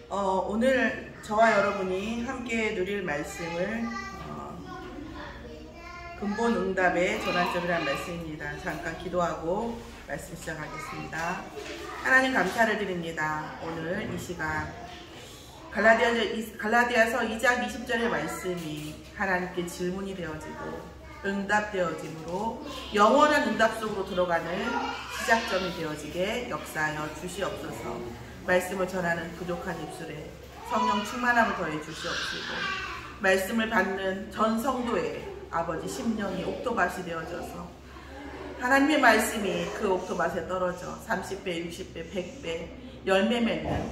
오늘 저와 여러분이 함께 누릴 말씀을 근본응답의 전환점이라는 말씀입니다. 잠깐 기도하고 말씀 시작하겠습니다. 하나님 감사를 드립니다. 오늘 이 시간 갈라디아서 2장 20절의 말씀이 하나님께 질문이 되어지고 응답되어짐으로 영원한 응답 속으로 들어가는 시작점이 되어지게 역사하여 주시옵소서. 말씀을 전하는 부족한 입술에 성령 충만함을 더해 주시옵시고 말씀을 받는 전 성도의 아버지 심령이 옥토밭이 되어져서 하나님의 말씀이 그 옥토밭에 떨어져 30배, 60배, 100배 열매 맺는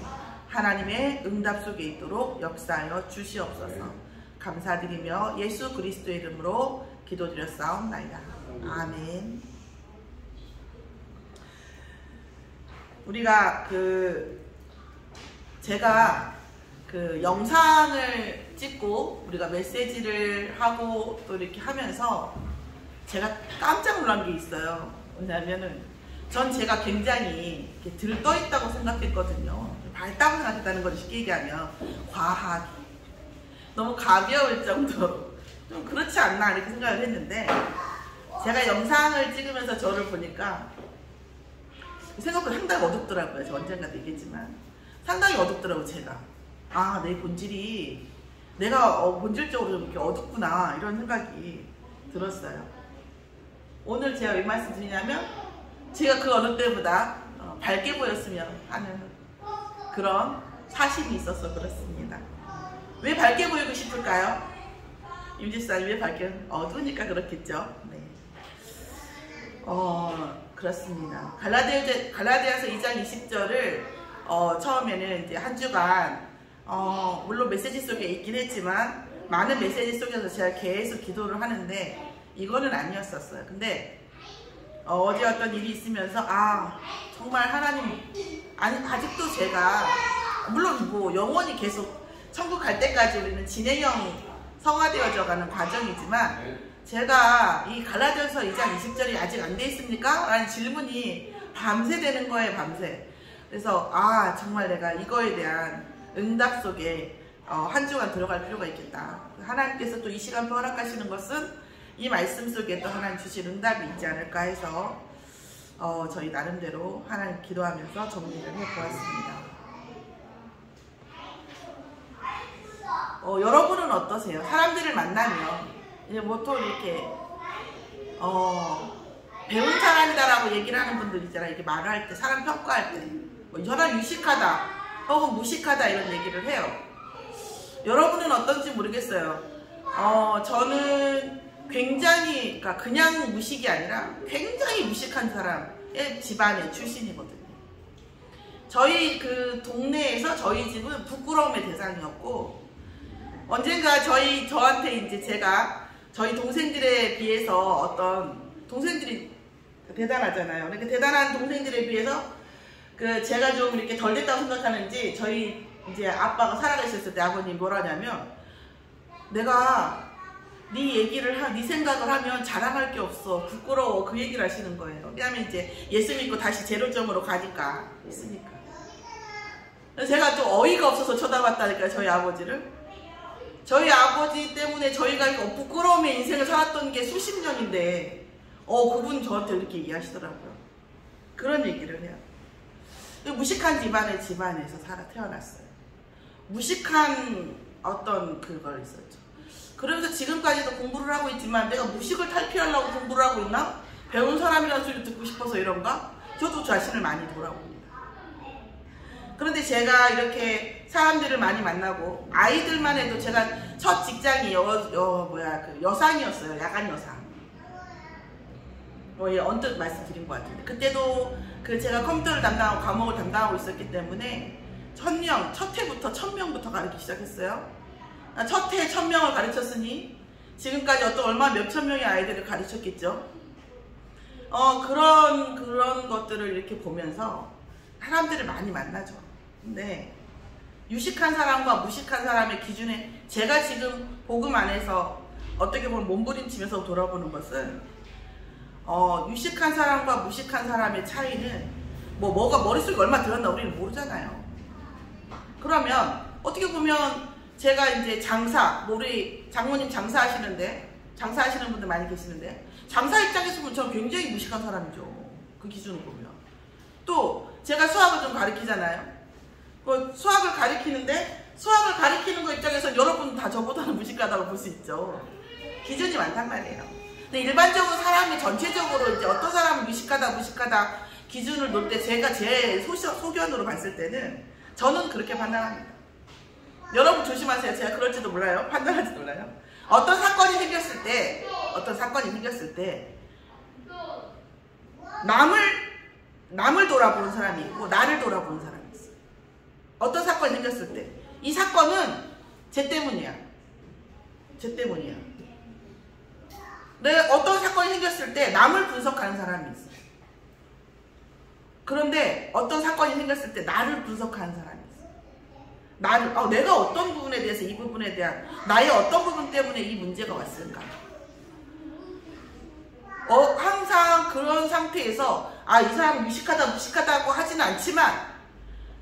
하나님의 응답 속에 있도록 역사하여 주시옵소서. 감사드리며 예수 그리스도의 이름으로 기도드렸사옵나이다. 아멘. 우리가 제가 영상을 찍고 우리가 메시지를 하고 또 이렇게 하면서 제가 깜짝 놀란 게 있어요. 뭐냐면은 전 제가 굉장히 이렇게 들떠 있다고 생각했거든요. 밝다고 생각했다는 걸 쉽게 얘기하면 과하게 너무 가벼울 정도로 좀 그렇지 않나 이렇게 생각을 했는데 제가 영상을 찍으면서 저를 보니까 생각보다 상당히 어둡더라고요. 저 언젠가도 얘기했지만 상당히 어둡더라고요. 제가 내 본질이 내가 본질적으로 좀 이렇게 어둡구나 이런 생각이 들었어요. 오늘 제가 왜 말씀 드리냐면 제가 그 어느 때보다 밝게 보였으면 하는 그런 사심이 있어서 그렇습니다. 왜 밝게 보이고 싶을까요? 임집사님 왜 밝게? 어두우니까 그렇겠죠. 네. 그렇습니다. 갈라디아서 2장 20절을 처음에는 이제 한 주간 물론 메시지 속에 있긴 했지만 많은 메시지 속에서 제가 계속 기도를 하는데 이거는 아니었었어요. 근데 어제 어떤 일이 있으면서 정말 하나님 아직도 제가 물론 뭐 영원히 계속 천국 갈 때까지 우리는 진행형 성화되어져 가는 과정이지만 제가 이 갈라디아서 2장 20절이 아직 안 돼 있습니까? 라는 질문이 밤새 되는 거예요. 밤새. 그래서 정말 내가 이거에 대한 응답 속에 한 주간 들어갈 필요가 있겠다. 하나님께서 또 이 시간 허락하시는 것은 이 말씀 속에 또 하나님 주신 응답이 있지 않을까 해서 저희 나름대로 하나님 기도하면서 정리를 해보았습니다. 여러분은 어떠세요? 사람들을 만나면 이제 보통 이렇게 배운 사람이다라고 얘기를 하는 분들 있잖아요. 이렇게 말을 할 때, 사람 평가할 때 이 사람 유식하다 혹은 무식하다 이런 얘기를 해요. 여러분은 어떤지 모르겠어요. 저는 굉장히 그냥 무식이 아니라 굉장히 무식한 사람의 집안의 출신이거든요. 저희 그 동네에서 저희 집은 부끄러움의 대상이었고 언젠가 저한테 이제 제가 저희 동생들에 비해서 어떤 동생들이 대단하잖아요. 그러니까 대단한 동생들에 비해서 제가 좀 이렇게 덜 됐다고 생각하는지 저희 이제 아빠가 살아계셨을 때 아버님이 뭐라냐면 내가 네 생각을 하면 자랑할 게 없어. 부끄러워. 그 얘기를 하시는 거예요. 왜냐하면 이제 예수 믿고 다시 제로점으로 가니까 있으니까. 제가 좀 어이가 없어서 쳐다봤다니까요. 저희 아버지를. 저희 아버지 때문에 저희가 부끄러움의 인생을 살았던 게 수십 년인데 그분 저한테 이렇게 얘기하시더라고요. 그런 얘기를 해요. 무식한 집안에서 태어났어요. 무식한 어떤 그걸 있었죠. 그러면서 지금까지도 공부를 하고 있지만 내가 무식을 탈피하려고 공부를 하고 있나? 배운 사람이라는 소리 듣고 싶어서 이런가? 저도 자신을 많이 돌아봅니다. 그런데 제가 이렇게 사람들을 많이 만나고 아이들만 해도 제가 첫 직장이 여상이었어요. 야간 여상. 언뜻 말씀드린 것 같은데 그때도 제가 컴퓨터를 담당하고 과목을 담당하고 있었기 때문에 첫 해부터 1000명부터 가르치기 시작했어요. 첫 해 1000명을 가르쳤으니 지금까지 얼마 몇천 명의 아이들을 가르쳤겠죠. 그런 것들을 이렇게 보면서 사람들을 많이 만나죠. 근데 유식한 사람과 무식한 사람의 기준에 제가 지금 복음 안에서 어떻게 보면 몸부림치면서 돌아보는 것은 유식한 사람과 무식한 사람의 차이는 뭐가 머릿속에 얼마 들었나 우리는 모르잖아요. 그러면 어떻게 보면 제가 이제 장사, 우리 장모님 장사하시는 분들 많이 계시는데, 장사 입장에서 보면 저는 굉장히 무식한 사람이죠. 그 기준으로 보면. 또 제가 수학을 좀 가르치잖아요. 수학을 가르치는데 수학을 가르치는 거 입장에서 여러분 다 저보다는 무식하다고 볼 수 있죠. 기준이 많단 말이에요. 근데 일반적으로 사람이 전체적으로 이제 어떤 사람은 무식하다 기준을 놓을 때 제가 제 소견으로 봤을 때는 저는 그렇게 판단합니다. 여러분 조심하세요. 제가 그럴지도 몰라요. 판단할지도 몰라요. 어떤 사건이 생겼을 때 남을 돌아보는 사람이 있고 나를 돌아보는 사람이 있어요. 어떤 사건이 생겼을 때 이 사건은 쟤 때문이야. 어떤 사건이 생겼을 때 남을 분석하는 사람이 있어요. 그런데 어떤 사건이 생겼을 때 나를 분석하는 사람이 있어요. 내가 어떤 부분에 대해서 이 부분에 대한 나의 어떤 부분 때문에 이 문제가 왔을까? 항상 그런 상태에서 이 사람은 무식하다고 하지는 않지만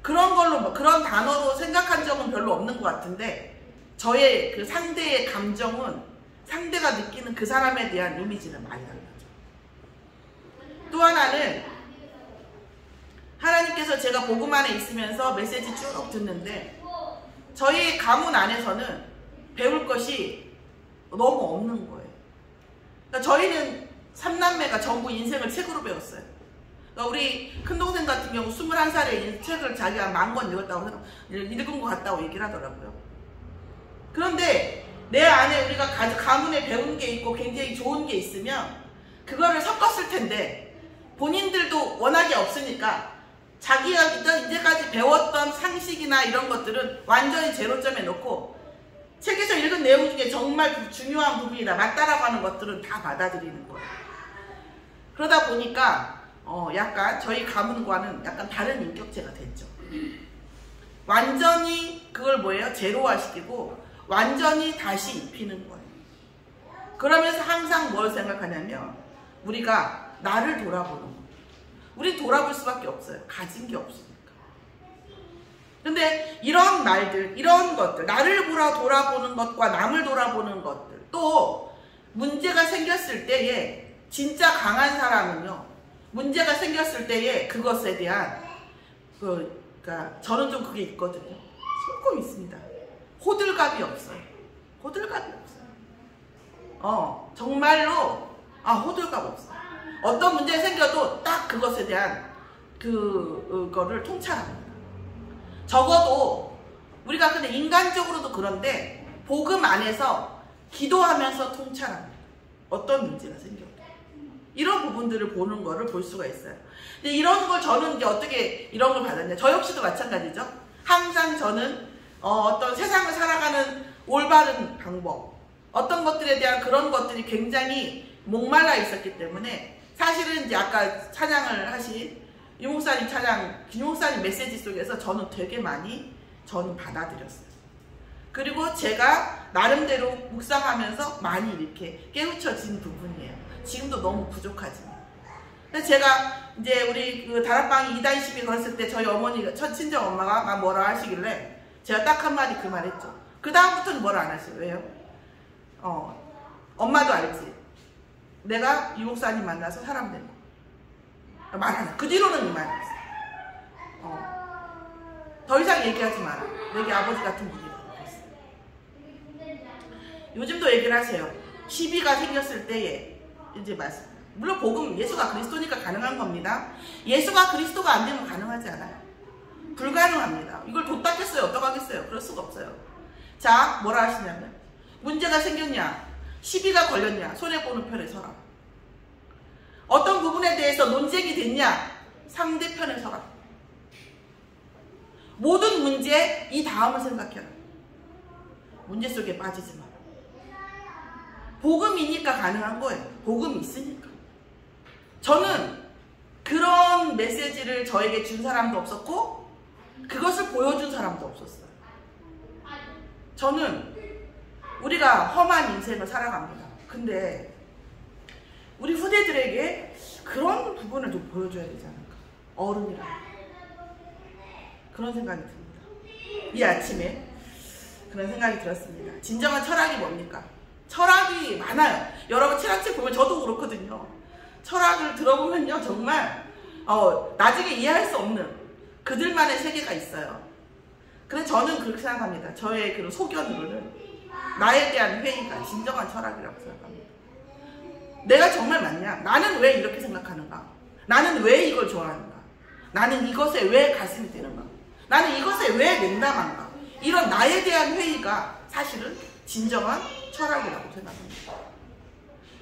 그런 단어로 생각한 적은 별로 없는 것 같은데 저의 그 상대의 감정은 상대가 느끼는 그 사람에 대한 이미지는 많이 달라져. 또 하나는 하나님께서 제가 복음 안에 있으면서 메시지 쭉 듣는데 저희 가문 안에서는 배울 것이 너무 없는 거예요. 그러니까 저희는 3남매가 전부 인생을 책으로 배웠어요. 그러니까 우리 큰동생 같은 경우 21살에 책을 자기가 10,000권 읽은 것 같다고 얘기를 하더라고요. 그런데 내 안에 우리가 가문에 배운 게 있고 굉장히 좋은 게 있으면 그거를 섞었을 텐데 본인들도 워낙에 없으니까 자기가 이제까지 배웠던 상식이나 이런 것들은 완전히 제로점에 놓고 책에서 읽은 내용 중에 정말 중요한 부분이다 맞다라고 하는 것들은 다 받아들이는 거예요. 그러다 보니까 약간 저희 가문과는 약간 다른 인격체가 됐죠. 완전히 그걸 제로화시키고 완전히 다시 입히는 거예요. 그러면서 항상 뭘 생각하냐면 우리가 나를 돌아보는 거예요. 우린 돌아볼 수밖에 없어요. 가진 게 없으니까. 근데 이런 말들, 이런 것들, 나를 돌아보는 것과 남을 돌아보는 것들, 또 문제가 생겼을 때에 진짜 강한 사람은요, 문제가 생겼을 때에 그것에 대한 그러니까 저는 좀 그게 있거든요. 조금 있습니다. 호들갑이 없어요. 정말로 호들갑 없어요. 어떤 문제가 생겨도 딱 그것에 대한 그거를 통찰합니다. 적어도 우리가 근데 인간적으로도 그런데 복음 안에서 기도하면서 통찰합니다. 어떤 문제가 생겨도 이런 부분들을 보는 거를 볼 수가 있어요. 근데 이런 걸 저는 이제 어떻게 이런 걸 받았냐? 저 역시도 마찬가지죠. 항상 저는 어떤 세상을 살아가는 올바른 방법, 어떤 것들에 대한 그런 것들이 굉장히 목말라 있었기 때문에 사실은 이제 아까 찬양을 하신 유목사님 김목사님 메시지 속에서 저는 되게 많이 받아들였어요. 그리고 제가 나름대로 묵상하면서 많이 이렇게 깨우쳐진 부분이에요. 지금도 너무 부족하지만. 근데 제가 이제 우리 그 다락방이 2단 시비 걸었을 때 저희 어머니가, 친정 엄마가 뭐라 하시길래 제가 딱 한마디 그 말 했죠. 그 다음부터는 뭐라 안 하셔요. 왜요? 엄마도 알지. 내가 이 목사님 만나서 사람 된 거. 말 안 해. 그 뒤로는 이 말이 없어. 더 이상 얘기하지 마라. 내게 아버지 같은 분이라고 했어요. 요즘도 얘기를 하세요. 시비가 생겼을 때에 이제 말씀. 물론 복음 예수가 그리스도니까 가능한 겁니다. 예수가 그리스도가 안 되면 가능하지 않아요. 불가능합니다. 이걸 뒀다겠어요? 어떡하겠어요? 그럴 수가 없어요. 자, 뭐라 하시냐면 문제가 생겼냐, 시비가 걸렸냐, 손해보는 편에 서라. 어떤 부분에 대해서 논쟁이 됐냐, 상대편에 서라. 모든 문제 이 다음을 생각해라. 문제 속에 빠지지 마라. 복음이니까 가능한 거예요. 복음이 있으니까. 저는 그런 메시지를 저에게 준 사람도 없었고 그것을 보여준 사람도 없었어요. 저는 우리가 험한 인생을 살아갑니다. 근데 우리 후대들에게 그런 부분을 좀 보여줘야 되지 않을까. 어른이라 그런 생각이 듭니다. 이 아침에 그런 생각이 들었습니다. 진정한 철학이 뭡니까? 철학이 많아요. 여러분 철학책 보면 저도 그렇거든요. 철학을 들어보면요 정말 나중에 이해할 수 없는 그들만의 세계가 있어요. 그래서 저는 그렇게 생각합니다. 저의 그런 소견으로는 나에 대한 회의가 진정한 철학이라고 생각합니다. 내가 정말 맞냐? 나는 왜 이렇게 생각하는가? 나는 왜 이걸 좋아하는가? 나는 이것에 왜 가슴이 뛰는가? 나는 이것에 왜 냉담한가? 이런 나에 대한 회의가 사실은 진정한 철학이라고 생각합니다.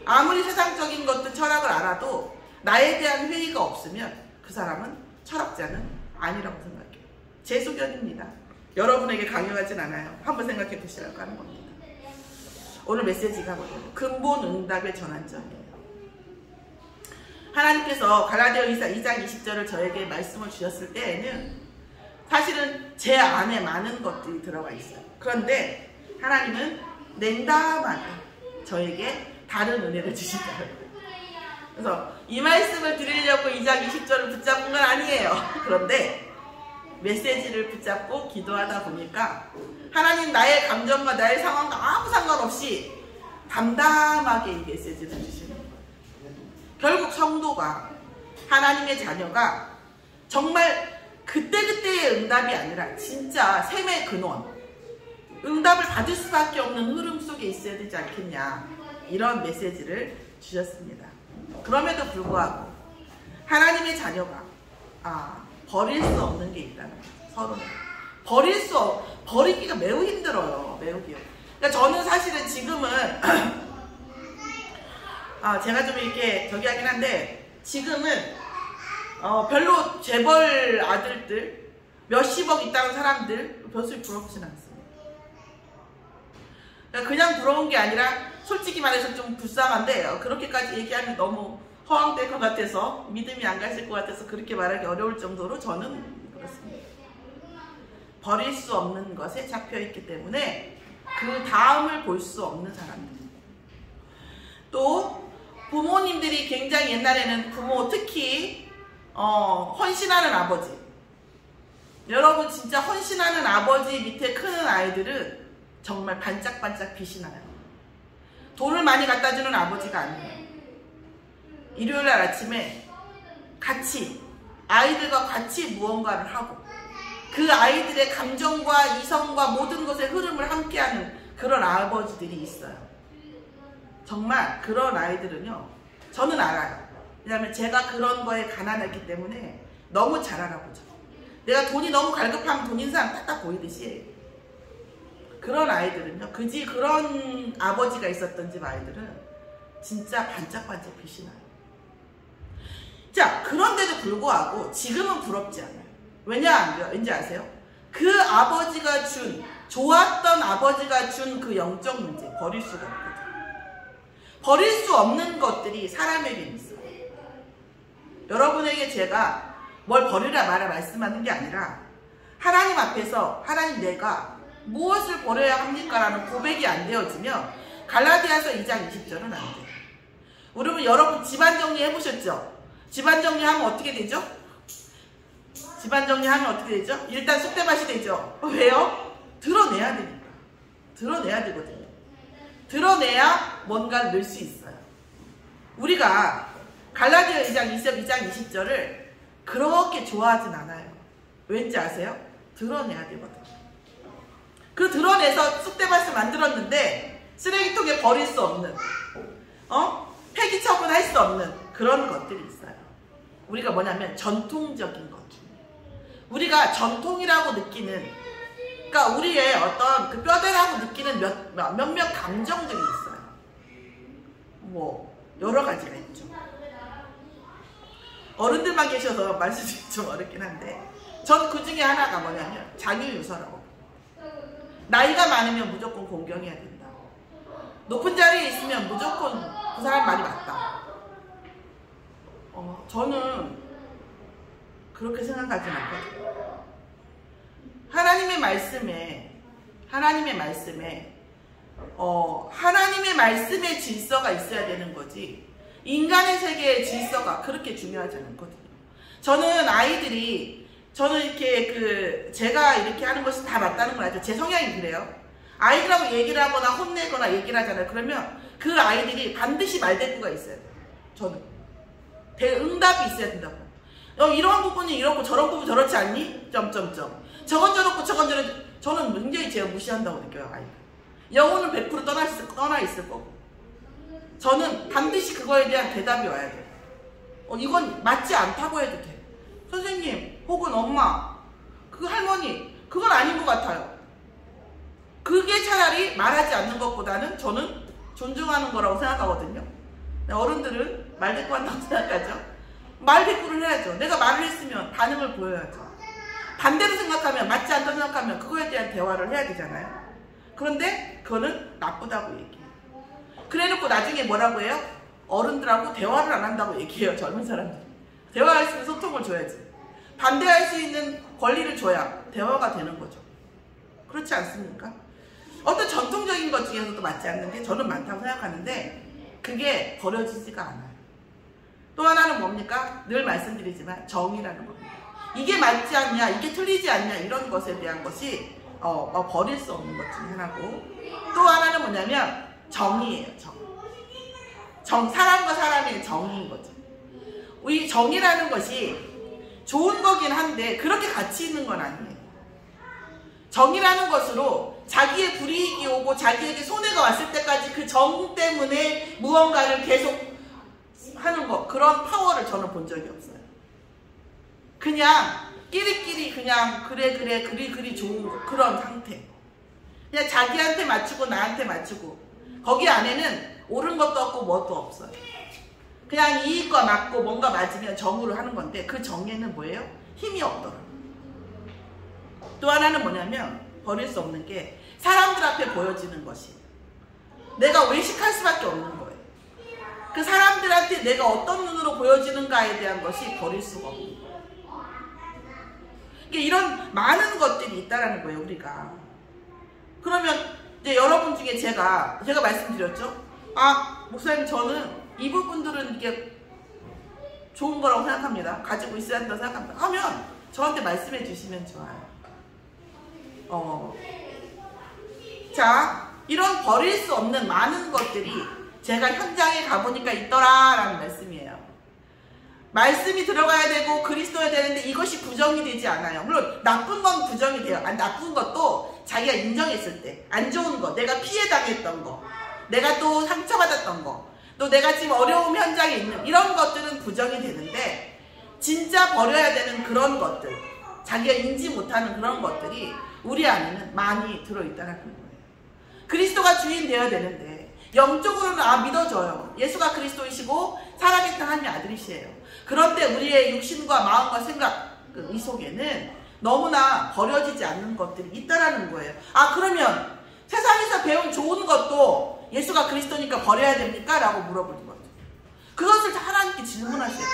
아무리 세상적인 것들 철학을 알아도 나에 대한 회의가 없으면 그 사람은 철학자는 아니라고 생각해요. 제 소견입니다. 여러분에게 강요하진 않아요. 한번 생각해 보시라고 하는 겁니다. 오늘 메시지가 뭐예요? 근본 응답의 전환점이에요. 하나님께서 갈라디아 2장 20절을 저에게 말씀을 주셨을 때에는 사실은 제 안에 많은 것들이 들어가 있어요. 그런데 하나님은 냉담하게 저에게 다른 은혜를 주시더라고요. 그래서 이 말씀을 드리려고 2장 20절을 붙잡은 건 아니에요. 그런데 메시지를 붙잡고 기도하다 보니까 하나님 나의 감정과 나의 상황과 아무 상관없이 담담하게 이 메시지를 주시는 거예요. 결국 성도가 하나님의 자녀가 정말 그때그때의 응답이 아니라 진짜 샘의 근원, 응답을 받을 수밖에 없는 흐름 속에 있어야 되지 않겠냐, 이런 메시지를 주셨습니다. 그럼에도 불구하고 하나님의 자녀가 버릴 수 없는 게 있다는 거죠. 서로는 버리기가 매우 힘들어요. 매우 귀여워. 그러니까 저는 사실은 지금은 제가 좀 이렇게 저기 하긴 한데 지금은 별로 재벌 아들들 몇십억 있다는 사람들 별로 부럽진 않습니다. 그냥 부러운 게 아니라 솔직히 말해서 좀 불쌍한데 그렇게까지 얘기하면 너무 허황될 것 같아서 믿음이 안 가실 것 같아서 그렇게 말하기 어려울 정도로 저는 그렇습니다. 버릴 수 없는 것에 잡혀있기 때문에 그 다음을 볼 수 없는 사람들. 또 부모님들이 굉장히 옛날에는 부모 특히 헌신하는 아버지, 여러분 진짜 헌신하는 아버지 밑에 크는 아이들은 정말 반짝반짝 빛이 나요. 돈을 많이 갖다 주는 아버지가 아니에요. 일요일날 아침에 같이 아이들과 같이 무언가를 하고 그 아이들의 감정과 이성과 모든 것의 흐름을 함께하는 그런 아버지들이 있어요. 정말 그런 아이들은요, 저는 알아요. 왜냐하면 제가 그런 거에 가난했기 때문에 너무 잘 알아보죠. 내가 돈이 너무 갈급하면 돈 있는 사람 딱딱 보이듯이 그런 아이들은요, 그런 아버지가 있었던 집 아이들은 진짜 반짝반짝 빛이 나요. 자, 그런데도 불구하고 지금은 부럽지 않아요. 왠지 아세요? 그 아버지가 좋았던 아버지가 준 그 영적 문제 버릴 수가 없거든요. 버릴 수 없는 것들이 사람에게 있어요. 여러분에게 제가 뭘 버리라 말아 말씀하는 게 아니라 하나님 앞에서 하나님 내가 무엇을 버려야 합니까? 라는 고백이 안 되어지면 갈라디아서 2장 20절은 안 돼요. 여러분 집안 정리 해보셨죠? 집안 정리하면 어떻게 되죠? 집안 정리하면 어떻게 되죠? 일단 쑥대밭이 되죠. 왜요? 드러내야 되니까. 드러내야 되거든요. 드러내야 뭔가를 넣을 수 있어요. 우리가 갈라디아 2장 20절을 그렇게 좋아하진 않아요. 왠지 아세요? 드러내야 되거든요. 그 드러내서 쑥대밭을 만들었는데 쓰레기통에 버릴 수 없는, 폐기 처분할 수 없는 그런 것들이 있어요. 우리가 뭐냐면 전통적인 것 중에 우리가 전통이라고 느끼는, 그러니까 우리의 어떤 그 뼈대라고 느끼는 몇몇 감정들이 있어요. 뭐 여러 가지가 있죠. 어른들만 계셔서 말씀드리기 좀 어렵긴 한데 전 그 중에 하나가 뭐냐면 장유유서라고. 나이가 많으면 무조건 공경해야 된다. 높은 자리에 있으면 무조건 그 사람 말이 맞다. 저는 그렇게 생각하진 않거든요. 하나님의 말씀에 질서가 있어야 되는 거지 인간의 세계의 질서가 그렇게 중요하지 않거든요. 저는 아이들이 저는 이렇게 제가 이렇게 하는 것이 다 맞다는 걸 알죠. 제 성향이 그래요. 아이들하고 얘기를 하거나 혼내거나 얘기를 하잖아요. 그러면 그 아이들이 반드시 말대꾸가 있어야 돼요. 저는 응답이 있어야 된다고. 이런 부분이 이렇고 저런 부분 저렇지 않니? 점점점. 저건 저렇고 저건 저렇고. 저는 굉장히 제가 무시한다고 느껴요. 아이가. 영혼은 100% 떠나 있을 거고. 저는 반드시 그거에 대한 대답이 와야 돼요. 이건 맞지 않다고 해도 돼. 선생님 혹은 엄마, 그 할머니, 그건 아닌 것 같아요. 그게 차라리 말하지 않는 것보다는 저는 존중하는 거라고 생각하거든요. 어른들은 말대꾸 한다고 생각하죠. 말대꾸를 해야죠. 내가 말을 했으면 반응을 보여야죠. 반대로 생각하면, 맞지 않다고 생각하면 그거에 대한 대화를 해야 되잖아요. 그런데 그거는 나쁘다고 얘기해요. 그래놓고 나중에 뭐라고 해요? 어른들하고 대화를 안 한다고 얘기해요. 젊은 사람들이. 대화할 수 있는 소통을 줘야지. 반대할 수 있는 권리를 줘야 대화가 되는 거죠. 그렇지 않습니까? 어떤 전통적인 것 중에서도 맞지 않는 게 저는 많다고 생각하는데 그게 버려지지가 않아요. 또 하나는 뭡니까? 늘 말씀드리지만 정의라는 겁니다. 이게 맞지 않냐, 이게 틀리지 않냐 이런 것에 대한 것이 버릴 수 없는 것 중에 하나고, 또 하나는 뭐냐면 정의예요. 사람과 사람의 정의인 거죠. 이 정의라는 것이 좋은 거긴 한데 그렇게 가치 있는 건 아니에요. 정의라는 것으로 자기의 불이익이 오고 자기에게 손해가 왔을 때까지 그 정 때문에 무언가를 계속 하는 거, 그런 파워를 저는 본 적이 없어요. 그냥 끼리끼리 그냥 그리 좋은 거, 그런 상태. 그냥 자기한테 맞추고 나한테 맞추고, 거기 안에는 옳은 것도 없고 뭣도 없어요. 그냥 이익과 맞고 뭔가 맞으면 정으로 하는 건데 그 정에는 뭐예요? 힘이 없더라고요. 또 하나는 뭐냐면 버릴 수 없는 게 사람들 앞에 보여지는 것이, 내가 외식할 수밖에 없는 거예요. 그 사람들한테 내가 어떤 눈으로 보여지는가에 대한 것이 버릴 수가 없는 거예요. 이런 많은 것들이 있다라는 거예요, 우리가. 그러면 이제 여러분 중에 제가 말씀드렸죠? 목사님, 저는 이 부분들은 이게 좋은 거라고 생각합니다. 가지고 있어야 한다고 생각합니다. 하면 저한테 말씀해 주시면 좋아요. 자, 이런 버릴 수 없는 많은 것들이 제가 현장에 가보니까 있더라라는 말씀이에요. 말씀이 들어가야 되고 그리스도여야 되는데 이것이 부정이 되지 않아요. 물론 나쁜 건 부정이 돼요. 나쁜 것도 자기가 인정했을 때, 안 좋은 거, 내가 피해당했던 거, 내가 또 상처받았던 거, 또 내가 지금 어려움 현장에 있는 이런 것들은 부정이 되는데, 진짜 버려야 되는 그런 것들, 자기가 인지 못하는 그런 것들이 우리 안에는 많이 들어있다는 거예요. 그리스도가 주인 되어야 되는데 영적으로는 믿어져요. 예수가 그리스도이시고 살아계신 하나님의 아들이시에요. 그런데 우리의 육신과 마음과 생각, 이 속에는 너무나 버려지지 않는 것들이 있다라는 거예요. 그러면 세상에서 배운 좋은 것도 예수가 그리스도니까 버려야 됩니까? 라고 물어보는 거죠. 그것을 하나님께 질문하셔야 돼요.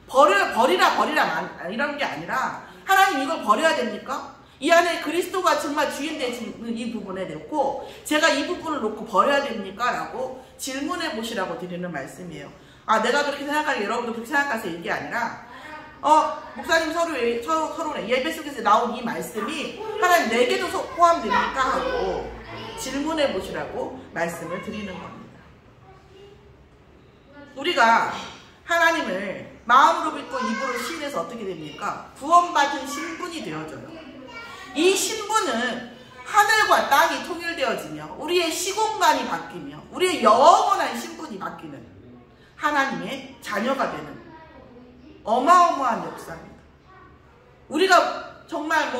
버리라 이런 게 아니라, 하나님 이걸 버려야 됩니까? 이 안에 그리스도가 정말 주인 되시는 이 부분에 놓고 제가 이 부분을 놓고 버려야 됩니까? 라고 질문해 보시라고 드리는 말씀이에요. 내가 그렇게 생각하니 여러분도 그렇게 생각하세요, 이게 아니라 목사님 서로 예배 속에서 나온 이 말씀이 하나님 내게도 포함됩니까? 하고 질문해 보시라고 말씀을 드리는 겁니다. 우리가 하나님을 마음으로 믿고 입으로 시인해서 어떻게 됩니까? 구원받은 신분이 되어져요. 이 신분은 하늘과 땅이 통일되어지며 우리의 시공간이 바뀌며 우리의 영원한 신분이 바뀌는 하나님의 자녀가 되는 어마어마한 역사입니다. 우리가 정말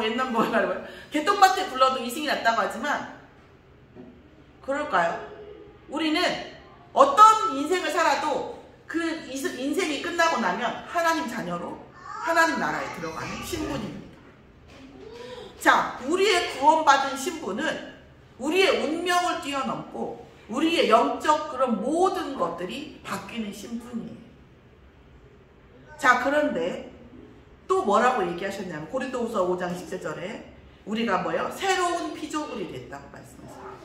옛날 개똥밭에 굴러도 이승이 났다고 하지만 그럴까요? 우리는 어떤 인생을 살아도 그 인생이 끝나고 나면 하나님 자녀로 하나님 나라에 들어가는 신분입니다. 자, 우리의 구원받은 신분은 우리의 운명을 뛰어넘고 우리의 영적 그런 모든 것들이 바뀌는 신분이에요. 자, 그런데 또 뭐라고 얘기하셨냐면 고린도후서 5장 17절에 우리가 새로운 피조물이 됐다고 말씀하셨어요.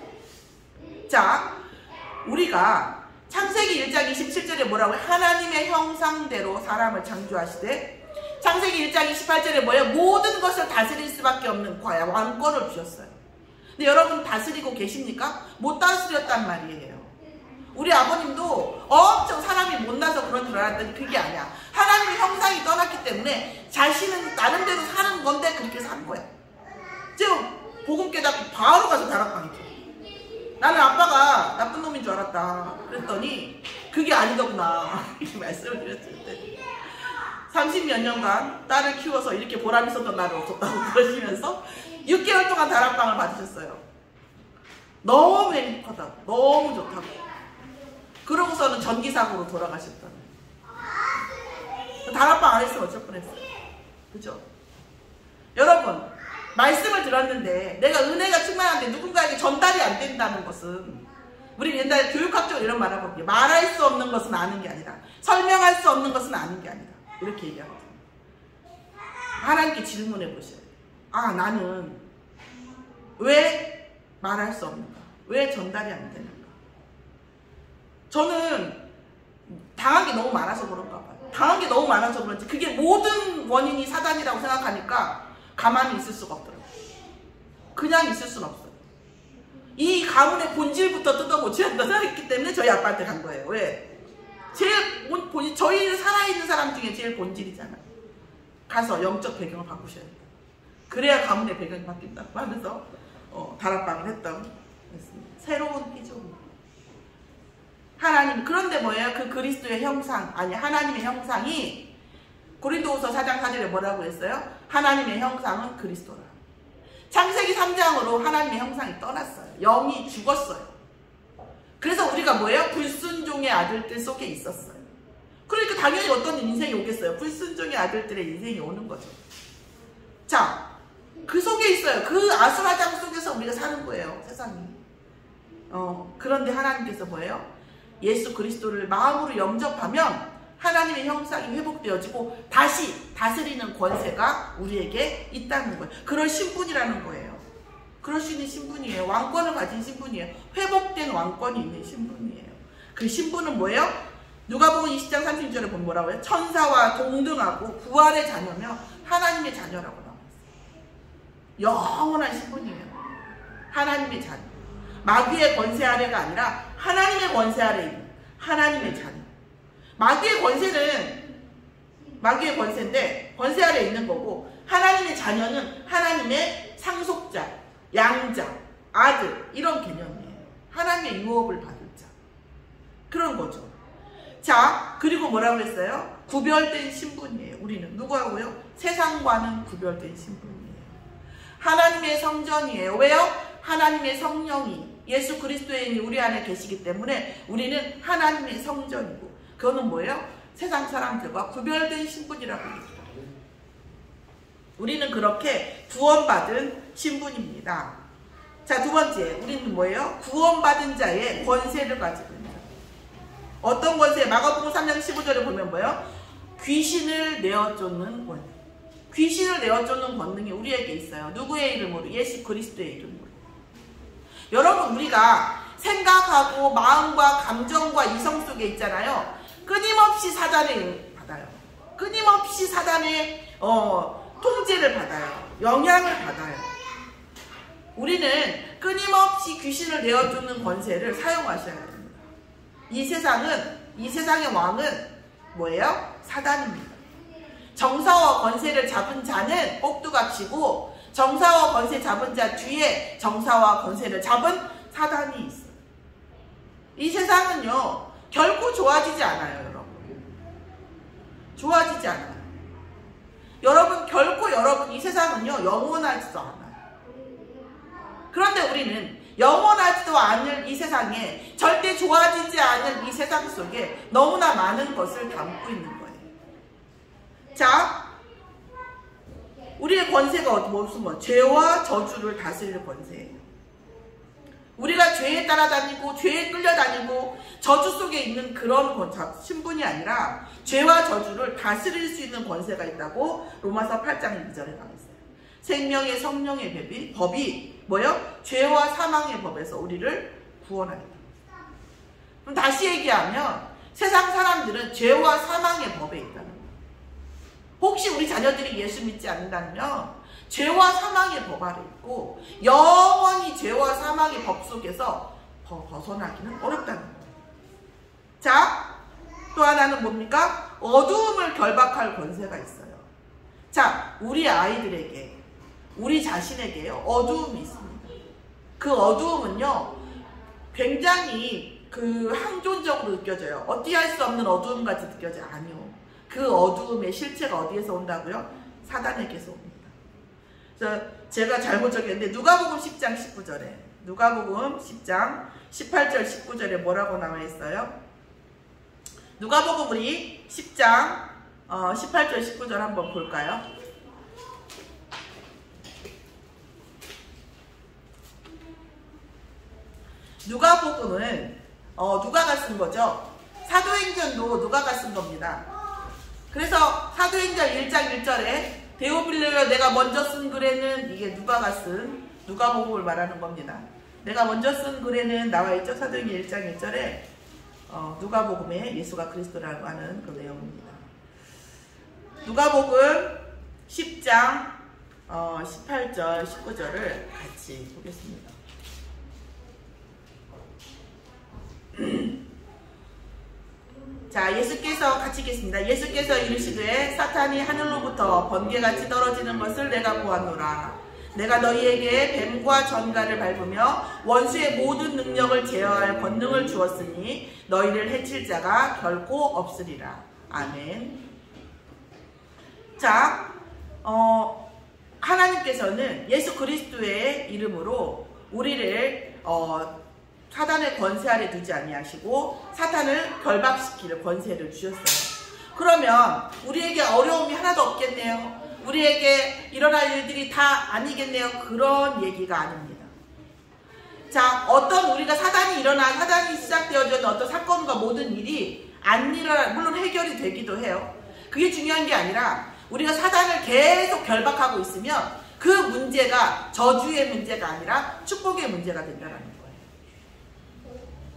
자, 우리가 창세기 1장 27절에 뭐라고요? 하나님의 형상대로 사람을 창조하시되, 창세기 1장 28절에 뭐예요? 모든 것을 다스릴 수밖에 없는 과야 왕권을 주셨어요. 근데 여러분 다스리고 계십니까? 못 다스렸단 말이에요. 우리 아버님도 엄청 사람이 못나서 그런 줄 알았더니 그게 아니야. 하나님의 형상이 떠났기 때문에 자신은 나름대로 사는 건데 그렇게 산 거야. 지금 복음 깨닫고 바로 가서 다락방이죠. 나는 아빠가 나쁜 놈인 줄 알았다 그랬더니 그게 아니더구나 이렇게 말씀을 드렸을 때 30몇 년간 딸을 키워서 이렇게 보람 있었던 날은 없었다고 그러시면서 6개월 동안 다락방을 받으셨어요. 너무 행복하다, 너무 좋다고. 그러고서는 전기사고로 돌아가셨다는. 다락방 안 했으면 어쩔 뻔했어요. 그죠? 여러분, 말씀을 들었는데 내가 은혜가 충만한데 누군가에게 전달이 안 된다는 것은, 우리 옛날에 교육학적으로 이런 말을 하거든요. 말할 수 없는 것은 아는 게 아니라 설명할 수 없는 것은 아는 게 아니다, 이렇게 얘기하거든요. 하나님께 질문해 보셔요. 아, 나는 왜 말할 수 없는가? 왜 전달이 안 되는가? 저는 당한 게 너무 많아서 그런가 봐요. 당한 게 너무 많아서 그런지 그게 모든 원인이 사단이라고 생각하니까 가만히 있을 수가 없더라고요. 그냥 있을 수는 없어요. 이 가문의 본질부터 뜯어고쳐야 한다 했기 때문에 저희 아빠한테 간 거예요. 왜? 제일 본질, 저희 살아있는 사람 중에 제일 본질이잖아요. 가서 영적 배경을 바꾸셔야 된다. 그래야 가문의 배경이 바뀐다고 하면서 다락방을 했던 새로운 피조물. 하나님, 그런데 뭐예요? 그 그리스도의 형상, 아니 하나님의 형상이 고린도후서 4장 4절에 뭐라고 했어요? 하나님의 형상은 그리스도라. 창세기 3장으로 하나님의 형상이 떠났어요. 영이 죽었어요. 그래서 우리가 뭐예요? 불순종의 아들들 속에 있었어요. 그러니까 당연히 어떤 인생이 오겠어요? 불순종의 아들들의 인생이 오는 거죠. 자, 그 속에 있어요. 그 아수라장 속에서 우리가 사는 거예요, 세상이. 그런데 하나님께서 뭐예요? 예수 그리스도를 마음으로 영접하면 하나님의 형상이 회복되어지고 다시 다스리는 권세가 우리에게 있다는 거예요. 그럴 신분이라는 거예요. 그럴 수 있는 신분이에요. 왕권을 가진 신분이에요. 회복된 왕권이 있는 신분이에요. 그 신분은 뭐예요? 누가복음 20장 36절에 보면 뭐라고 해요? 천사와 동등하고 부활의 자녀며 하나님의 자녀라고 나와있어요. 영원한 신분이에요. 하나님의 자녀. 마귀의 권세 아래가 아니라 하나님의 권세 아래에 있는 하나님의 자녀. 마귀의 권세인데 권세 아래에 있는 거고, 하나님의 자녀는 하나님의 상속자, 양자, 아들, 이런 개념이에요. 하나님의 유업을 받을 자, 그런 거죠. 자, 그리고 뭐라고 했어요? 구별된 신분이에요. 우리는 누구하고요? 세상과는 구별된 신분이에요. 하나님의 성전이에요. 왜요? 하나님의 성령이 예수 그리스도의 우리 안에 계시기 때문에 우리는 하나님의 성전이고, 그거는 뭐예요? 세상 사람들과 구별된 신분이라고 얘기해요. 우리는 그렇게 구원받은 신분입니다. 자, 두 번째, 우리는 뭐예요? 구원받은 자의 권세를 가지고 있는. 어떤 권세? 마가복음 3장 15절에 보면 뭐예요? 귀신을 내어쫓는 권세. 귀신을 내어쫓는 권능이 우리에게 있어요. 누구의 이름으로? 예수 그리스도의 이름으로. 여러분, 우리가 생각하고 마음과 감정과 이성 속에 있잖아요. 끊임없이 사단을 받아요. 끊임없이 사단의 통제를 받아요. 영향을 받아요. 우리는 끊임없이 귀신을 내어쫓는 권세를 사용하셔야 됩니다. 이 세상의 왕은 뭐예요? 사단입니다. 정사와 권세를 잡은 자는 꼭두각시고, 정사와 권세 잡은 자 뒤에 정사와 권세를 잡은 사단이 있어요. 이 세상은요, 결코 좋아지지 않아요, 여러분. 좋아지지 않아요. 결코 여러분, 이 세상은요, 영원하지도 않아요. 그런데 우리는 영원하지도 않을 이 세상에, 절대 좋아지지 않을 이 세상 속에 너무나 많은 것을 담고 있는 거예요. 자, 우리의 권세가 무슨 죄와 저주를 다스릴 권세예요. 우리가 죄에 따라다니고 죄에 끌려다니고 저주 속에 있는 그런 신분이 아니라 죄와 저주를 다스릴 수 있는 권세가 있다고 로마서 8장 2절에 나와 있어요. 생명의 성령의 법이 뭐예요? 죄와 사망의 법에서 우리를 구원하겠다. 그럼 다시 얘기하면 세상 사람들은 죄와 사망의 법에 있다는 거예요. 혹시 우리 자녀들이 예수 믿지 않는다면 죄와 사망의 법 아래 있고 영원히 죄와 사망의 법 속에서 벗어나기는 어렵다는 거예요. 자, 또 하나는 뭡니까? 어두움을 결박할 권세가 있어요. 자, 우리 아이들에게, 우리 자신에게요, 어두움이 있습니다. 그 어두움은요, 굉장히 항존적으로 느껴져요. 어떻게 할 수 없는 어두움 같이 느껴져요? 아니요. 그 어두움의 실체가 어디에서 온다고요? 사단에게서 옵니다. 그래서 제가 잘못 적였는데 누가복음 10장 19절에 누가복음 10장 18절 19절에 뭐라고 나와 있어요? 누가복음 우리 10장 18절 19절 한번 볼까요? 누가복음은 누가가 쓴 거죠. 사도행전도 누가가 쓴 겁니다. 그래서 사도행전 1장 1절에 데오빌레여 내가 먼저 쓴 글에는, 이게 누가가 쓴 누가복음을 말하는 겁니다. 내가 먼저 쓴 글에는 나와 있죠. 사도행전 1장 1절에 누가복음에 예수가 그리스도라고 하는 그 내용입니다. 누가복음 10장 18절 19절을 같이 보겠습니다. 자, 예수께서 같이 읽겠습니다. 예수께서 이르시되 사탄이 하늘로부터 번개같이 떨어지는 것을 내가 보았노라. 내가 너희에게 뱀과 전갈을 밟으며 원수의 모든 능력을 제어할 권능을 주었으니 너희를 해칠 자가 결코 없으리라. 아멘. 자, 하나님께서는 예수 그리스도의 이름으로 우리를 사단의 권세 아래 두지 아니하시고 사탄을 결박시킬 권세를 주셨어요. 그러면 우리에게 어려움이 하나도 없겠네요. 우리에게 일어날 일들이 다 아니겠네요. 그런 얘기가 아닙니다. 자, 어떤 우리가 사단이 시작되어진 어떤 사건과 모든 일이 안 일어나, 물론 해결이 되기도 해요. 그게 중요한 게 아니라 우리가 사단을 계속 결박하고 있으면 그 문제가 저주의 문제가 아니라 축복의 문제가 된다는 거예요.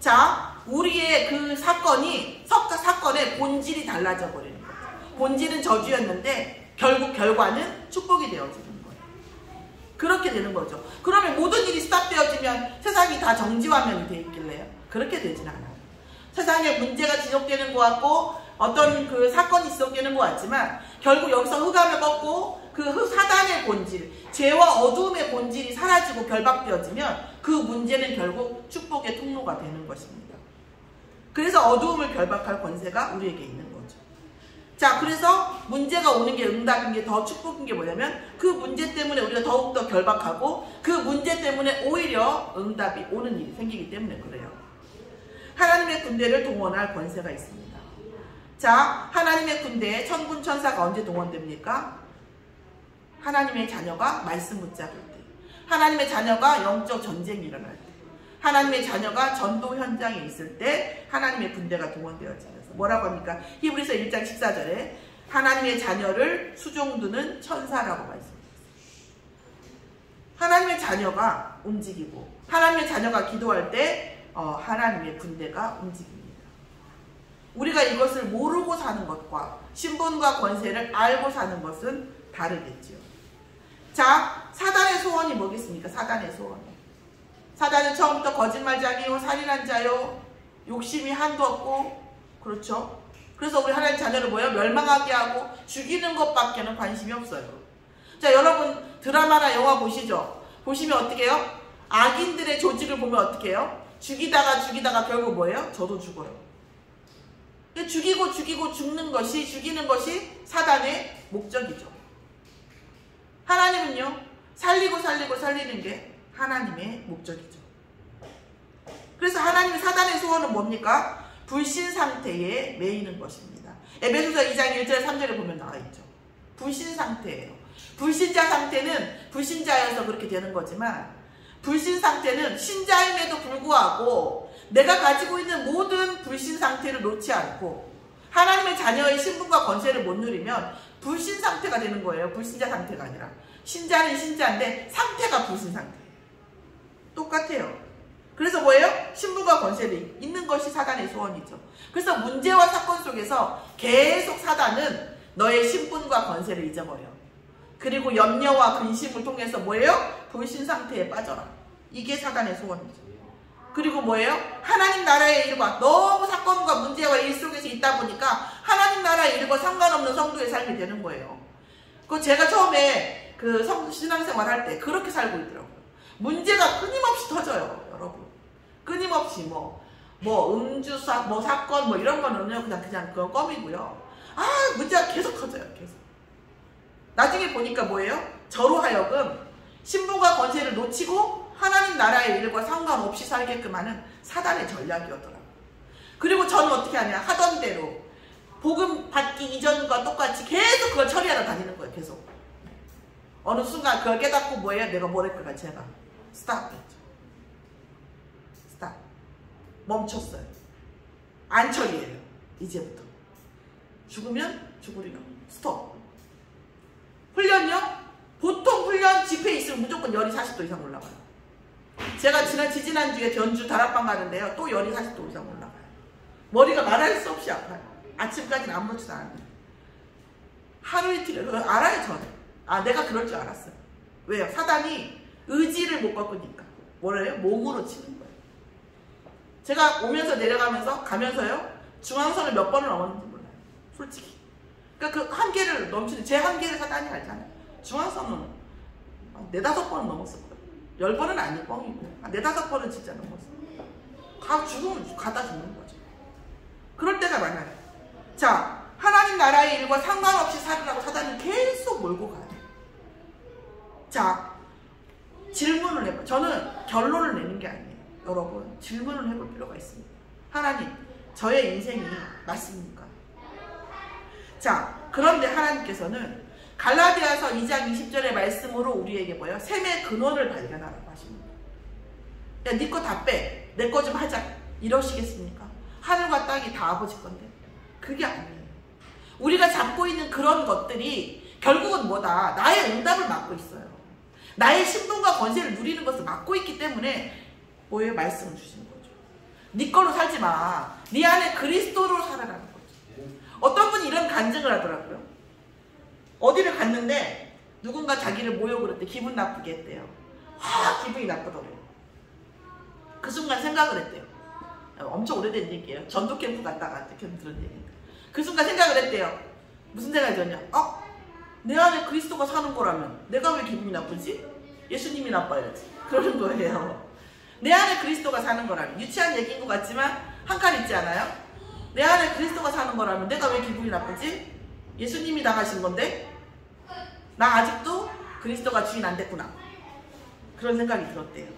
자, 우리의 그 사건의 본질이 달라져 버리는 거죠. 본질은 저주였는데 결국 결과는 축복이 되어지는 거예요. 그렇게 되는 거죠. 그러면 모든 일이 스탑되어지면 세상이 다 정지화면이 돼 있길래요? 그렇게 되진 않아요. 세상에 문제가 지속되는 것 같고 어떤 그 사건이 지속되는 것 같지만 결국 여기서 흑암을 꺾고 그 사단의 본질, 죄와 어두움의 본질이 사라지고 결박되어지면 그 문제는 결국 축복의 통로가 되는 것입니다. 그래서 어두움을 결박할 권세가 우리에게 있는 거죠. 자, 그래서 문제가 오는 게 응답인 게 더 축복인 게 뭐냐면 그 문제 때문에 우리가 더욱더 결박하고 그 문제 때문에 오히려 응답이 오는 일이 생기기 때문에 그래요. 하나님의 군대를 동원할 권세가 있습니다. 자, 하나님의 군대에 천군 천사가 언제 동원됩니까? 하나님의 자녀가 말씀 붙잡을 때, 하나님의 자녀가 영적 전쟁이 일어날 때, 하나님의 자녀가 전도 현장에 있을 때 하나님의 군대가 동원되어지면서 뭐라고 합니까? 히브리서 1장 14절에 하나님의 자녀를 수종두는 천사라고 말씀했어요. 하나님의 자녀가 움직이고 하나님의 자녀가 기도할 때 하나님의 군대가 움직입니다. 우리가 이것을 모르고 사는 것과 신분과 권세를 알고 사는 것은 다르겠죠. 자, 사단의 소원이 뭐겠습니까? 사단의 소원. 사단은 처음부터 거짓말쟁이요, 살인한 자요, 욕심이 한도 없고, 그렇죠? 그래서 우리 하나님 자녀를 뭐예요? 멸망하게 하고 죽이는 것밖에는 관심이 없어요. 자, 여러분 드라마나 영화 보시죠? 보시면 어떻게 해요? 악인들의 조직을 보면 어떻게 해요? 죽이다가 결국 뭐예요? 저도 죽어요. 죽이고 죽이는 것이 사단의 목적이죠. 하나님은요, 살리고 살리는 게 하나님의 목적이죠. 그래서 하나님의 사단의 소원은 뭡니까? 불신 상태에 매이는 것입니다. 에베소서 2장 1절 3절에 보면 나와 있죠. 불신 상태예요. 불신자 상태는 불신자여서 그렇게 되는 거지만 불신 상태는 신자임에도 불구하고 내가 가지고 있는 모든 불신 상태를 놓지 않고 하나님의 자녀의 신분과 권세를 못 누리면 불신 상태가 되는 거예요. 불신자 상태가 아니라. 신자는 신자인데 상태가 불신 상태. 똑같아요. 그래서 뭐예요? 신분과 권세를 잇는 것이 사단의 소원이죠. 그래서 문제와 사건 속에서 계속 사단은 너의 신분과 권세를 잊어버려. 그리고 염려와 근심을 통해서 뭐예요? 불신 상태에 빠져라. 이게 사단의 소원이죠. 그리고 뭐예요? 하나님 나라의 일과 너무 사건과 문제와 일 속에서 있다 보니까 하나님 나라의 일과 상관없는 성도의 삶이 되는 거예요. 그 제가 처음에 그 신앙생활 할 때 그렇게 살고 있더라고요. 문제가 끊임없이 터져요, 여러분. 끊임없이 뭐 음주사, 뭐 사건, 뭐 이런 거는요, 그냥 그건 껌이고요. 문제가 계속 터져요, 계속. 나중에 보니까 뭐예요? 저로 하여금 신분과 권세를 놓치고 하나님 나라의 일과 상관없이 살게끔 하는 사단의 전략이었더라고요. 그리고 저는 어떻게 하냐? 하던 대로 복음 받기 이전과 똑같이 계속 그걸 처리하러 다니는 거예요, 계속. 어느 순간 그걸 깨닫고 뭐예요? 내가 뭘 했구나, 제가. 스탑 했죠. 스탑. 멈췄어요. 안 처리해요, 이제부터. 죽으면 죽으리라. 스톱. 훈련요? 보통 훈련 집회에 있으면 무조건 열이 40도 이상 올라가요. 제가 지지난주에 전주 다락방 가는데요. 또 열이 40도 이상 올라가요. 머리가 말할 수 없이 아파요. 아침까지는 아무렇지도 않아요. 하루 이틀, 알아요, 저는. 내가 그럴 줄 알았어요. 왜요? 사단이 의지를 못 바꾸니까. 뭐래요? 몸으로 치는 거예요. 제가 오면서 내려가면서, 가면서요, 중앙선을 몇 번을 넘었는지 몰라요. 솔직히. 그러니까 그 한계를 넘치는, 제 한계를 사단이 알잖아요. 중앙선은 4-5번은 넘었을 거예요. 10번은 아닐 뻥이고 4-5번은 진짜 넘었어요. 죽으면 가다 죽는 거죠. 그럴 때가 많아요. 자, 하나님 나라의 일과 상관없이 살으라고 사단은 계속 몰고 가요. 자, 질문을 해봐요. 저는 결론을 내는 게 아니에요. 여러분, 질문을 해볼 필요가 있습니다. 하나님, 저의 인생이 맞습니까? 자, 그런데 하나님께서는 갈라디아서 2장 20절의 말씀으로 우리에게 뭐예요? 샘의 근원을 발견하라고 하십니다. 야, 네 거 다 빼. 내 거 좀 하자. 이러시겠습니까? 하늘과 땅이 다 아버지 건데. 그게 아니에요. 우리가 잡고 있는 그런 것들이 결국은 뭐다? 나의 응답을 막고 있어요. 나의 신분과 권세를 누리는 것을 막고 있기 때문에 뭐예요? 말씀을 주시는 거죠. 네 걸로 살지 마. 네 안에 그리스도로 살아라는 거죠. 어떤 분이 이런 간증을 하더라고요. 어디를 갔는데 누군가 자기를 모욕을 했대. 기분 나쁘게 했대요. 기분이 나쁘더래요. 그 순간 생각을 했대요. 엄청 오래된 얘기예요. 전도 캠프 갔다가 들은 얘기인데. 그 순간 생각을 했대요. 무슨 생각이 들었냐? 내 안에 그리스도가 사는 거라면 내가 왜 기분이 나쁘지? 예수님이 나빠야지. 그러는 거예요. 내 안에 그리스도가 사는 거라면, 유치한 얘기인 것 같지만 한 칸 있지 않아요? 내 안에 그리스도가 사는 거라면 내가 왜 기분이 나쁘지? 예수님이 나가신 건데 나 아직도 그리스도가 주인 안 됐구나. 그런 생각이 들었대요.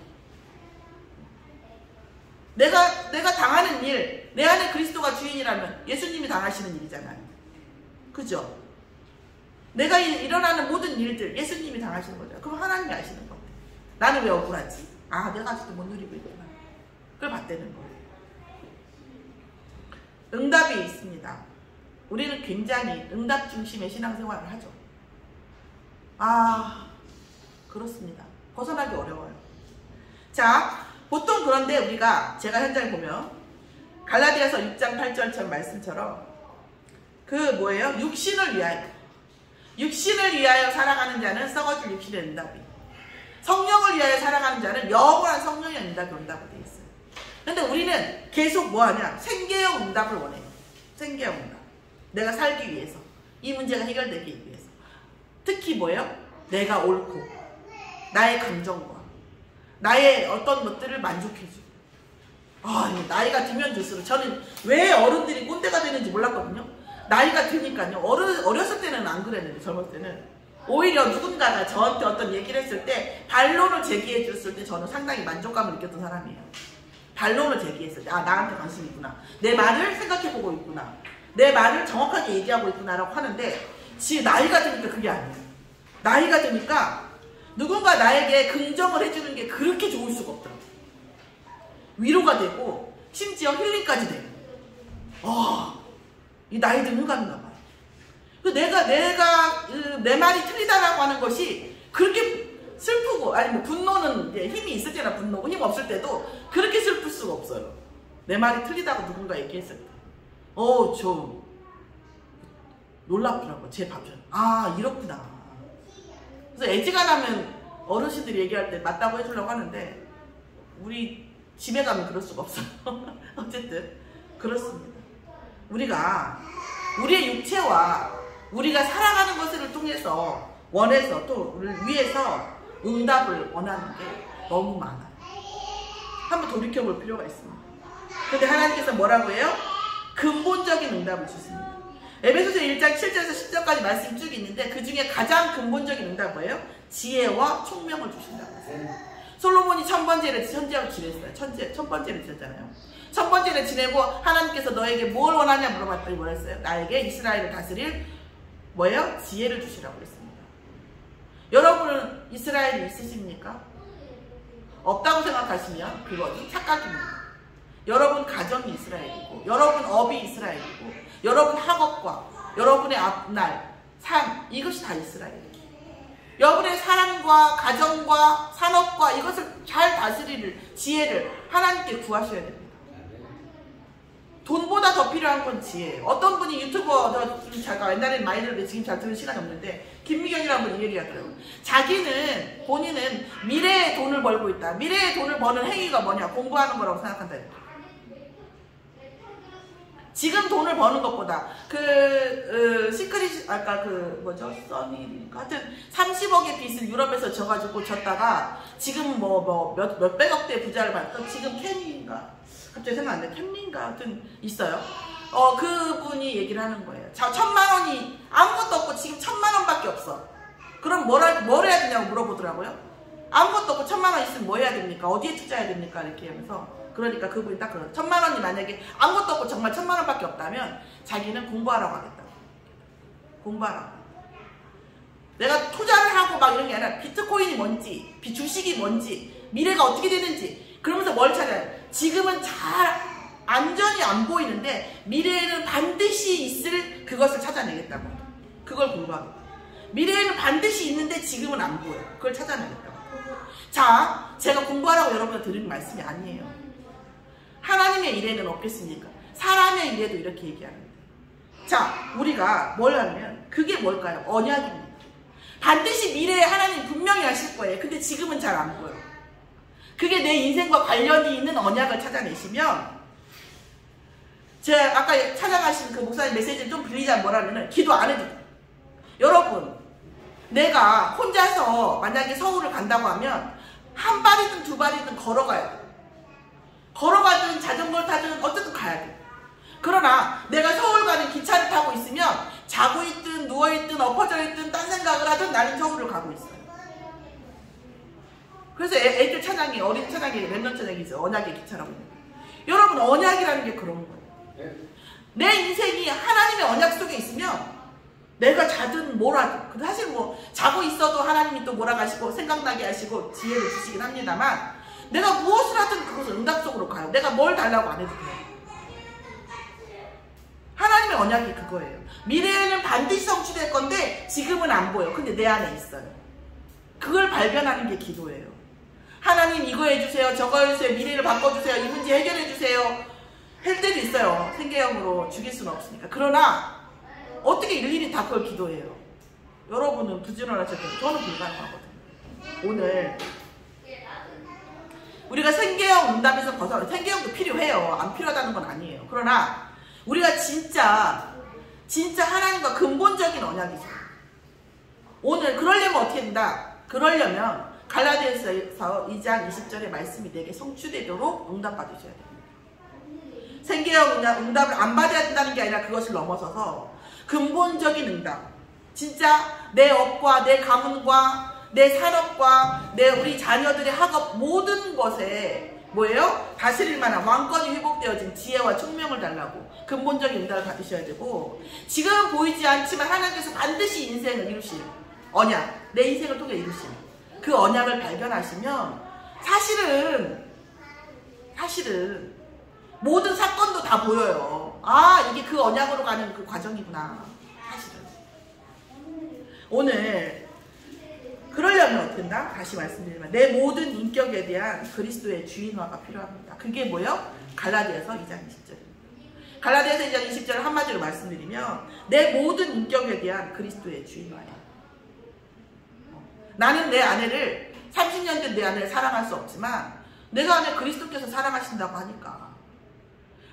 내가 당하는 일, 내 안에 그리스도가 주인이라면 예수님이 당하시는 일이잖아요. 그죠? 내가 일어나는 모든 일들 예수님이 당하시는 거죠. 그럼 하나님이 아시는 건데 나는 왜 억울하지? 내가 아직도 못 누리고 있구나. 그걸 봤다는 거예요. 응답이 있습니다. 우리는 굉장히 응답 중심의 신앙생활을 하죠. 그렇습니다. 벗어나기 어려워요. 자, 보통 그런데 우리가 제가 현장에 보면 갈라디아서 6장 8절처럼 말씀처럼 뭐예요? 육신을 위하여 살아가는 자는 썩어질 육신의 응답이, 성령을 위하여 살아가는 자는 영원한 성령의 응답이 온다고 되어 있어요. 근데 우리는 계속 뭐하냐? 생계형 응답을 원해요. 생계형 응답. 내가 살기 위해서, 이 문제가 해결되기 위해서. 특히 뭐예요? 내가 옳고 나의 감정과 나의 어떤 것들을 만족해주고. 나이가 들면 들수록 저는 왜 어른들이 꼰대가 되는지 몰랐거든요. 나이가 드니까요. 어렸을 때는 안 그랬는데 젊었을 때는 오히려 누군가가 저한테 어떤 얘기를 했을 때 반론을 제기해 줬을 때 저는 상당히 만족감을 느꼈던 사람이에요. 반론을 제기했을 때 나한테 관심이 있구나. 내 말을 생각해보고 있구나. 내 말을 정확하게 얘기하고 있구나라고 하는데 나이가 드니까 그게 아니에요. 나이가 드니까 누군가 나에게 긍정을 해주는 게 그렇게 좋을 수가 없더라고요. 위로가 되고 심지어 힐링까지 되고. 이 나이 든 흑암인가 봐요. 내가 내 말이 틀리다라고 하는 것이 그렇게 슬프고, 아니 뭐 분노는 이제 힘이 있을 때나 분노고 힘 없을 때도 그렇게 슬플 수가 없어요. 내 말이 틀리다고 누군가 얘기했을 때. 좀 놀랍더라고. 제 밥전. 아, 이렇구나. 그래서 애지간하면 어르신들이 얘기할 때 맞다고 해주려고 하는데 우리 집에 가면 그럴 수가 없어요. 어쨌든 그렇습니다. 우리가 우리의 육체와 우리가 살아가는 것을 통해서 원해서 또 우리를 위해서 응답을 원하는 게 너무 많아요. 한번 돌이켜볼 필요가 있습니다. 근데 하나님께서 뭐라고 해요? 근본적인 응답을 주십니다. 에베소서 1장 7절에서 10절까지 말씀이 쭉 있는데 그 중에 가장 근본적인 응답은 뭐예요? 지혜와 총명을 주신다고 했어요. 솔로몬이 1000번째를 천지하고 지냈어요. 첫 번째를 지냈잖아요. 1000번째를 지내고 하나님께서 너에게 뭘 원하냐 물어봤더니 뭐라 했어요? 나에게 이스라엘을 다스릴 뭐예요? 지혜를 주시라고 했습니다. 여러분은 이스라엘이 있으십니까? 없다고 생각하시면 그것은 착각입니다. 여러분 가정이 이스라엘이고 여러분 업이 이스라엘이고 여러분 학업과 여러분의 앞날, 삶 이것이 다 이스라엘이에요. 여러분의 사람과 가정과 산업과 이것을 잘 다스릴 지혜를 하나님께 구하셔야 됩니다. 돈보다 더 필요한 건 지혜예요. 어떤 분이 유튜버, 제가 옛날에는 많이 들었는데 지금 잘 들을 시간이 없는데 김미경이라는 분이 얘기하더라고요. 본인은 미래에 돈을 벌고 있다. 미래에 돈을 버는 행위가 뭐냐? 공부하는 거라고 생각한다. 지금 돈을 버는 것보다 시크릿 아까 써니인가 하여튼 30억의 빚을 유럽에서 져가지고 졌다가 지금 몇백억대 부자를 받던 지금 캠인가 갑자기 생각 안 나. 캠인가 하여튼 있어요. 그분이 얘기를 하는 거예요. 자, 1000만 원이 아무것도 없고 지금 1000만 원밖에 없어. 그럼 뭘 해야 되냐고 물어보더라고요. 아무것도 없고 1000만 원 있으면 뭐 해야 됩니까? 어디에 투자해야 됩니까? 이렇게 하면서 그러니까 그분이 딱 그래요. 1000만 원이 만약에 아무것도 없고 정말 1000만 원밖에 없다면 자기는 공부하라고 하겠다고. 공부하라고. 내가 투자를 하고 막 이런 게 아니라 비트코인이 뭔지, 주식이 뭔지, 미래가 어떻게 되는지 그러면서 뭘 찾아요. 지금은 잘 안전이 안 보이는데 미래에는 반드시 있을 그것을 찾아내겠다고. 그걸 공부하겠다. 미래에는 반드시 있는데 지금은 안 보여. 그걸 찾아내겠다고. 자, 제가 공부하라고 여러분한테 드리는 말씀이 아니에요. 하나님의 일에는 없겠습니까? 사람의 일에도 이렇게 얘기하는데. 자, 우리가 뭘 하면 그게 뭘까요? 언약입니다. 반드시 미래에 하나님 분명히 하실 거예요. 근데 지금은 잘 안 보여. 그게 내 인생과 관련이 있는 언약을 찾아내시면 제가 아까 찾아가신 그 목사님 메시지를 좀 빌리자면 뭐라면은 기도 안 해도 돼요. 여러분, 내가 혼자서 만약에 서울을 간다고 하면 한 발이든 두 발이든 걸어가야 돼. 걸어가든 자전거를 타든 어쨌든 가야 돼. 그러나 내가 서울 가는 기차를 타고 있으면 자고 있든 누워있든 엎어져 있든 딴 생각을 하든 나는 서울을 가고 있어요. 그래서 애들 찬양이 어린 찬양이 랩넌 찬양이 있어요. 언약의 기차라고 있는 거예요. 여러분 언약이라는 게 그런 거예요. 내 인생이 하나님의 언약 속에 있으면 내가 자든 뭘 하든 사실 뭐 자고 있어도 하나님이 또 몰아가시고 생각나게 하시고 지혜를 주시긴 합니다만 내가 무엇을 하든 그것을 응답 속으로 가요. 내가 뭘 달라고 안 해도 돼요. 하나님의 언약이 그거예요. 미래에는 반드시 성취될 건데 지금은 안 보여. 근데 내 안에 있어요. 그걸 발견하는 게 기도예요. 하나님 이거 해주세요. 저거 해주세요. 미래를 바꿔주세요. 이 문제 해결해주세요. 할 때도 있어요. 생계형으로 죽일 수는 없으니까. 그러나 어떻게 일일이 다 그걸 기도해요. 여러분은 부지런하셔도 저는 불가능하거든요. 오늘 우리가 생계형 응답에서 벗어나. 생계형도 필요해요. 안 필요하다는 건 아니에요. 그러나 우리가 진짜 하나님과 근본적인 언약이죠. 오늘 그러려면 어떻게 된다? 그러려면 갈라디아서 2장 20절의 말씀이 내게 성취되도록 응답받으셔야 됩니다. 생계형 응답을 안 받아야 된다는 게 아니라 그것을 넘어서서 근본적인 응답. 진짜 내 업과 내 가문과 내 산업과 우리 자녀들의 학업 모든 것에 뭐예요? 다스릴 만한 왕권이 회복되어진 지혜와 총명을 달라고 근본적인 응답을 받으셔야 되고 지금 보이지 않지만 하나님께서 반드시 인생을 이루실 언약, 내 인생을 통해 이루실 그 언약을 발견하시면 사실은 모든 사건도 다 보여요. 아, 이게 그 언약으로 가는 그 과정이구나. 사실은 오늘 그러려면 어떻게 한다? 다시 말씀드리면 내 모든 인격에 대한 그리스도의 주인화가 필요합니다. 그게 뭐요? 갈라디아서 2장 20절. 갈라디아서 2장 20절을 한마디로 말씀드리면 내 모든 인격에 대한 그리스도의 주인화예요. 나는 내 아내를 30년 된 내 아내를 사랑할 수 없지만 내가 아내 그리스도께서 사랑하신다고 하니까,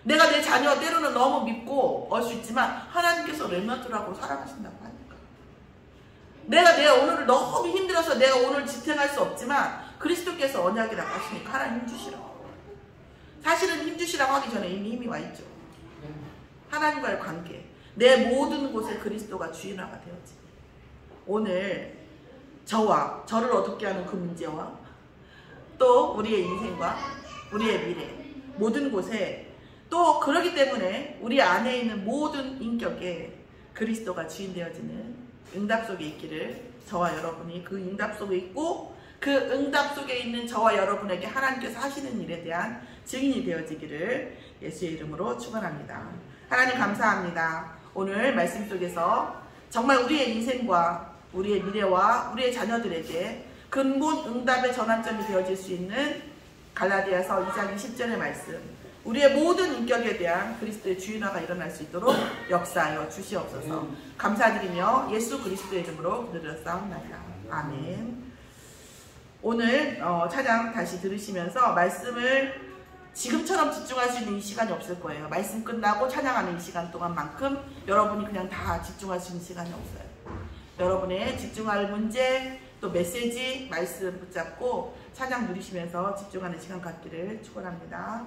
내가 내 자녀 때로는 너무 믿고 올 수 있지만 하나님께서 렘넌트라고 사랑하신다고 하니까, 내가 오늘을 너무 힘들어서 내가 오늘 지탱할 수 없지만 그리스도께서 언약이라고 하시니까 하나님 힘주시라고. 사실은 힘주시라고 하기 전에 이미 힘이 와 있죠. 하나님과의 관계, 내 모든 곳에 그리스도가 주인화가 되었지. 오늘 저를 어둡게 하는 그 문제와 또 우리의 인생과 우리의 미래, 모든 곳에 또 그러기 때문에 우리 안에 있는 모든 인격에 그리스도가 주인되어지는 응답 속에 있기를, 저와 여러분이 그 응답 속에 있고 그 응답 속에 있는 저와 여러분에게 하나님께서 하시는 일에 대한 증인이 되어지기를 예수의 이름으로 축원합니다. 하나님 감사합니다. 오늘 말씀 속에서 정말 우리의 인생과 우리의 미래와 우리의 자녀들에게 근본 응답의 전환점이 되어질 수 있는 갈라디아서 2장 20절의 말씀, 우리의 모든 인격에 대한 그리스도의 주인화가 일어날 수 있도록 역사하여 주시옵소서. 감사드리며 예수 그리스도의 이름으로 기도드렸사옵나이다. 아멘. 오늘 찬양 다시 들으시면서 말씀을 지금처럼 집중할 수 있는 이 시간이 없을 거예요. 말씀 끝나고 찬양하는 이 시간 동안만큼 여러분이 그냥 다 집중할 수 있는 시간이 없어요. 여러분의 집중할 문제, 또 메시지, 말씀 붙잡고 찬양 누리시면서 집중하는 시간 갖기를 축원합니다.